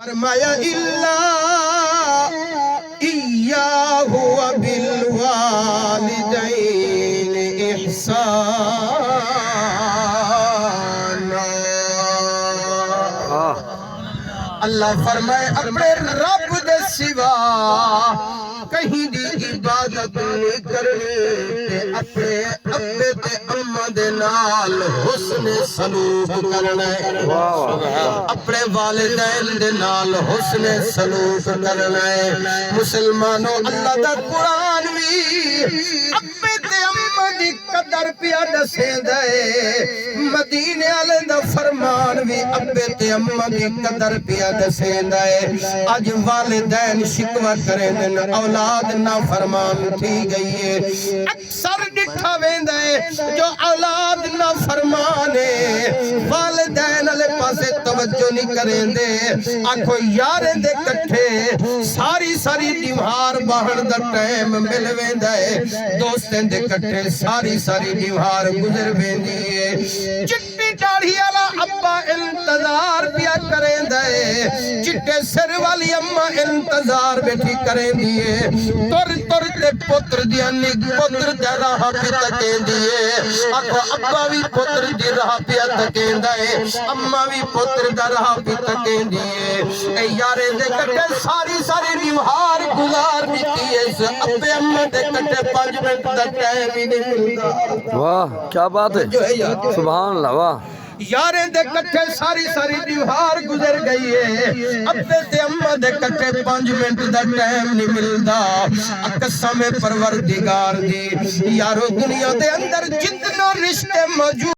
فرمایا الا ایاہ وبالوالدین احسانا۔ اللہ فرمائے اپنے رب دے سوا کہیں دی عبادت نہیں کرنی تے اپنے ابے تے اماں دے نال حسن سلوک کرنا ہے، اپنے والدین دے نال حسن سلوک کرنا ہے۔ مسلمانوں اللہ دا قرآن بھی ابے تے اماں دی قدر پیا دسیندا ہے، مدینے والے دا فرمان بھی ابے تے اماں دی قدر پیا دسیندا ہے۔ اج والدین شکوہ کریں دن اولاد نافرمان تھی گئی ہے، اکثر ڈٹھا ویندا ہے جو اولاد نافرمان ہے والدین والے پاسے توجہ نہیں کریں دے، آکھو یاریں دے کٹھے ساری دیوار باہر دا ٹائم مل ویندا ہے، دوستیں دے کٹھے ساری دیوار گزر ویندی ہے۔ چٹی داڑھی والا ابا انتظار پیا کریں دے، چٹے سر والی اماں انتظار بیٹھی کریں دیئے، تر تے پتر دیا نگ پتر دیا راہ پی تکیں دیئے، آکھو ابا بھی پتر دی راہ پیا تکیں دائے، اماں بھی پتر دا راہ پی تکیں دیئے۔ اے یارے دے کٹے ساری دیوار گزار دیتی ہے، ابے اماں دے کٹے 5 منٹ دا ٹائم ہی نہیں ملتا۔ واہ کیا بات ہے، سبحان اللہ۔ واہ یاریں دے کٹھے ساری دیوار گزر گئی ہے، ابے تے اماں دے کٹھے 5 منٹ دا ٹائم نہیں ملدا۔ قسم پروردگار دی یارو دنیا دے اندر جتنا رشتے موجود